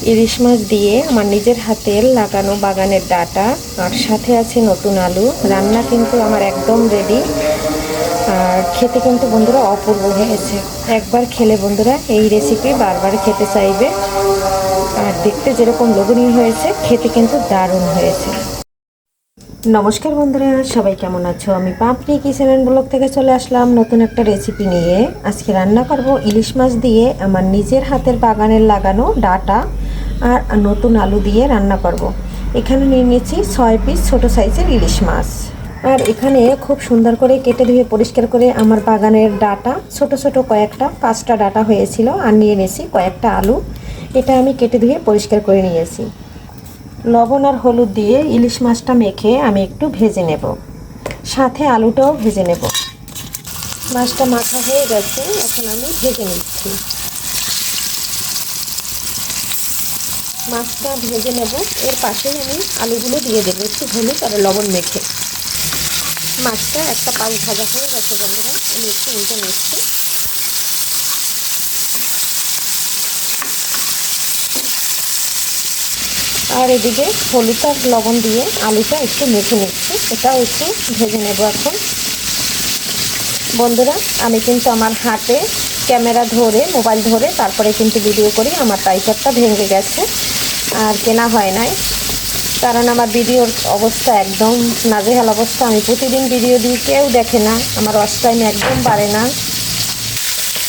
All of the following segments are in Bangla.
ইলিশ মাছ দিয়ে আমার নিজের হাতের লাগানো বাগানের ডাঁটা আর সাথে আছে নতুন আলু। রান্না কিন্তু আমার একদম রেডি। আর খেতে কিন্তু বন্ধুরা অপূর্ব হয়েছে। একবার খেলে বন্ধুরা এই রেসিপি বারবার খেতে চাইবে। আর দেখতে যেরকম লোভনীয় হয়েছে, খেতে কিন্তু দারুণ হয়েছে। নমস্কার বন্ধুরা, সবাই কেমন আছো? আমি পাপড়ি কিচেন এন্ড ব্লগ থেকে চলে আসলাম নতুন একটা রেসিপি নিয়ে। আজকে রান্না করব ইলিশ মাছ দিয়ে আমার নিজের হাতের বাগানের লাগানো ডাঁটা আর নতুন আলু দিয়ে রান্না করব। এখানে নিয়ে নিয়েছি 6 পিস ছোট সাইজের ইলিশ মাছ। আর এখানে খুব সুন্দর করে কেটে ধুয়ে পরিষ্কার করে আমার বাগানের ডাঁটা ছোট ছোট কয়েকটা 5টা ডাঁটা হয়েছিল। আর নিয়ে নিয়েছি কয়েকটা আলু। এটা আমি কেটে ধুয়ে পরিষ্কার করে নিয়েছি। লবণ আর হলুদ দিয়ে ইলিশ মাছটা মেখে আমি একটু ভেজে নেব, সাথে আলুটাও ভেজে নেব। মাছটা মাখা হয়ে গেছে, এখন আমি ভেজে নিচ্ছি। মাছটা ভেজে নেব, এর পাশেই আমি আলুগুলো দিয়ে দেবো একটু হলুদ আর লবণ মেখে। মাছটা একটা পাশ ভাজা হয়ে গেছে বন্ধুরা, আমি একটু উল্টে নিচ্ছি। আর এদিকে হলুদ আর লবণ দিয়ে আলুটা একটু মেখে নিচ্ছি, এটাও একটু ভেজে নেব এখন। বন্ধুরা, আমি কিন্তু আমার হাতে ক্যামেরা ধরে মোবাইল ধরে তারপরে কিন্তু ভিডিও করি। আমার ট্রাইপডটা ভেঙে গেছে আর কেনা হয় নাই, কারণ আমার ভিডিওর অবস্থা একদম নাজেহাল অবস্থা। আমি প্রতিদিন ভিডিও দিই, কেউ দেখে না, আমার ওয়াচ টাইম একদম বাড়ে না।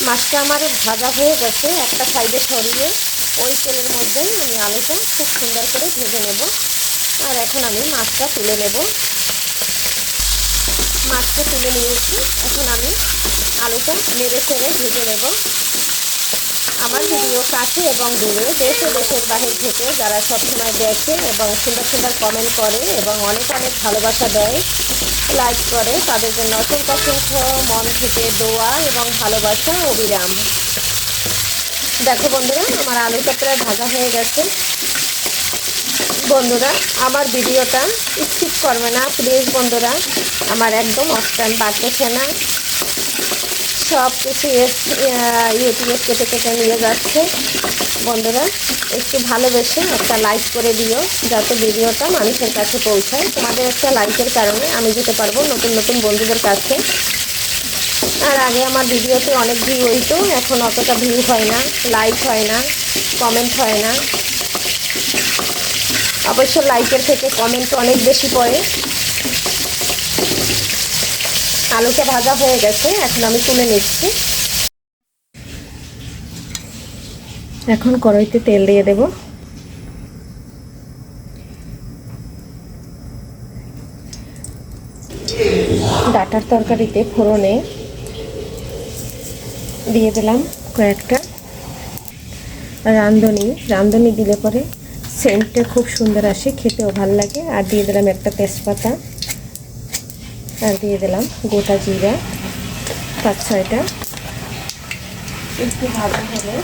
মাছটা আমার ভাজা হয়ে গেছে, একটা সাইডে সরিয়ে ওই তেলের মধ্যেই আমি আলুটা খুব সুন্দর করে ভেজে নেব। আর এখন আমি মাছটা তুলে নেব। মাছটা তুলে নিয়েছি, এখন আমি আলুটা নেড়ে চেড়ে ভেজে নেব। আমার ভিডিও কাছে এবং দূরে, দেশ ও দেশের বাহির থেকে যারা সবসময় দেখে এবং সুন্দর সুন্দর কমেন্ট করে এবং অনেক অনেক ভালোবাসা দেয়, লাইক করে, তাদের জন্য অসংখ্য অসংখ্য মন থেকে দোয়া এবং ভালোবাসা অবিরাম। দেখো বন্ধুরা, আমার আলুটা প্রায় ভাজা হয়ে গেছে। বন্ধুরা, আমার ভিডিওটা স্কিপ করবে না প্লিজ বন্ধুরা। আমার একদম অফ টাইম বাড়তেছে না, সব কিছু ইউটিউবে কেটে কেটে নিয়ে যাচ্ছে। বন্ধুরা, একটু ভালোবেসে একটা লাইক করে দিও, যাতে ভিডিওটা মানুষের কাছে পৌঁছায়। তোমাদের একটা লাইকের কারণে আমি যেতে পারবো নতুন নতুন বন্ধুদের কাছে। আর আগে আমার ভিডিওতে অনেক ভিউ হইতো, এখন অতটা ভিউ হয় না, লাইক হয় না, কমেন্ট হয় না। অবশ্য লাইকের থেকে কমেন্ট অনেক বেশি পড়ে। আলুটা ভাজা হয়ে গেছে, এখন আমি তুলে নিচ্ছি। এখন কড়াইতে তেল দিয়ে দেব। ডাঁটার তরকারিতে ফোড়নে দিয়ে দিলাম কয়েকটা রাঁধুনি দিলে পরে সেন্টটা খুব সুন্দর আসে, খেতেও ভালো লাগে। আর দিয়ে দিলাম একটা তেজপাতা, আর দিয়ে দিলাম গোটা জিরা 5-6টা। একটু ভাজা হলে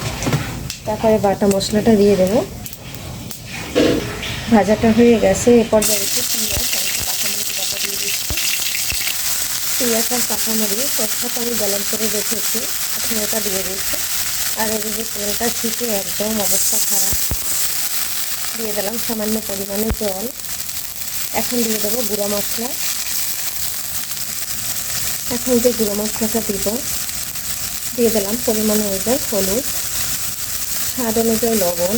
তারপরে বাটা মশলাটা দিয়ে দেব। ভাজাটা হয়ে গেছে, এ পর্যায়ে একটু পেঁয়াজ আর কাঁচামরিচ বাটা দিয়ে দিচ্ছি। পেঁয়াজ আর কাঁচামরিচ একসাথে আমি ব্যালেন্স করে রেখেছি, এখন এটা দিয়ে দিচ্ছি। আর এদিকে তেলটা ছিটে একদম অবস্থা খারাপ। দিয়ে দিলাম সামান্য পরিমাণে জল। এখন দিয়ে দেবো গুঁড়ো মশলা। এখন যে গুঁড়ো মশলাটা দিব, দিয়ে দিলাম পরিমাণ অনুযায়ী হলুদ, স্বাদ অনুযায়ী লবণ,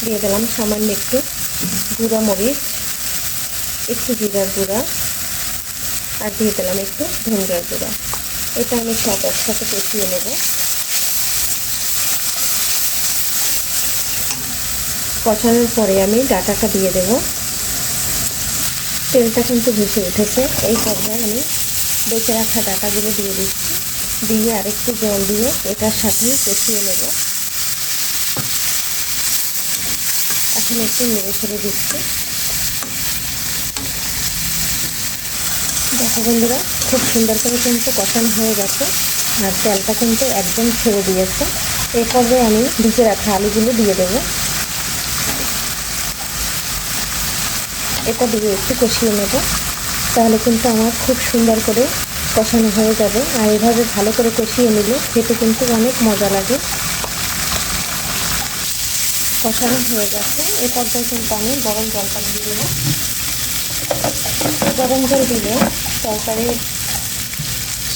দিয়ে দিলাম সামান্য একটু গুঁড়ো মরিচ, একটু জিরার গুঁড়া, আর দিয়ে দিলাম একটু ধনিয়ার গুঁড়া। এটা আমি সব একসাথে কষিয়ে নেব। কষানোর পরে আমি ডাঁটাটা দিয়ে দেব। তেলটা কিন্তু ভেসে উঠেছে, এই পর্যায়ে আমি বেঁচে রাখা ডাঁটাগুলো দিয়ে দিচ্ছি। দিয়ে আরেকটু জল দিয়ে এটার সাথে কষিয়ে নেব। এখন একটু নেড়ে ছেড়ে দিচ্ছি। দেখো বন্ধুরা, খুব সুন্দর করে কিন্তু কষানো হয়ে গেছে আর তেলটা কিন্তু একদম ছেড়ে দিয়েছে। এই পর্যায়ে আমি ভিজে রাখা আলুগুলো দিয়ে দেবো। এটা দিয়ে একটু কষিয়ে নেব, তাহলে কিন্তু আমার খুব সুন্দর করে কষানো হয়ে যাবে। আর এভাবে ভালো করে কষিয়ে নিলে খেতে কিন্তু অনেক মজা লাগে। কষানো হয়ে গেছে। এই পর্যায়ে কিন্তু আমি গরম জলটা দিয়ে দেবো। গরম জল দিলে তরকারির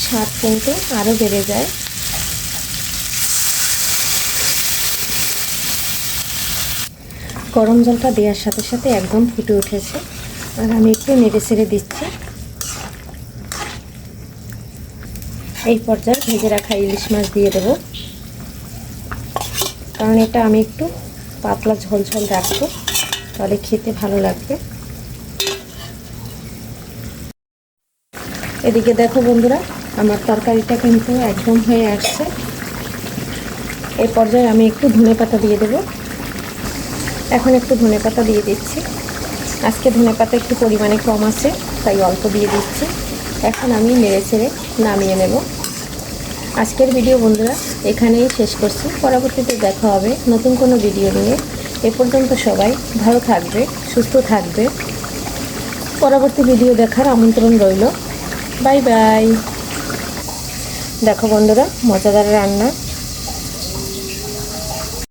স্বাদ কিন্তু আরও বেড়ে যায়। গরম জলটা দেওয়ার সাথে সাথে একদম ফুটে উঠেছে, আর আমি একটু নেড়ে ছেড়ে দিচ্ছি। এই পর্যায়ে ভেজে রাখা ইলিশ মাছ দিয়ে দেবো, কারণ এটা আমি একটু পাতলা ঝোল ঝোল রাখবো, তাহলে খেতে ভালো লাগবে। এদিকে দেখো বন্ধুরা, আমার তরকারিটা কিন্তু একদম হয়ে আসছে। এই পর্যায়ে আমি একটু ধনেপাতা দিয়ে দেবো। এখন একটু ধনেপাতা দিয়ে দিচ্ছি। আজকে ধনেপাতা একটু পরিমাণে কম আছে, তাই অল্প দিয়ে দিচ্ছি। এখন আমি নেড়ে ছেড়ে নামিয়ে নেব। আজকের ভিডিও বন্ধুরা এখানেই শেষ করছি। পরবর্তীতে দেখা হবে নতুন কোনো ভিডিও নিয়ে। এ পর্যন্ত সবাই ভালো থাকবে, সুস্থ থাকবে। পরবর্তী ভিডিও দেখার আমন্ত্রণ রইল। Bye bye. দেখো বন্ধুরা, মজাদার রান্না।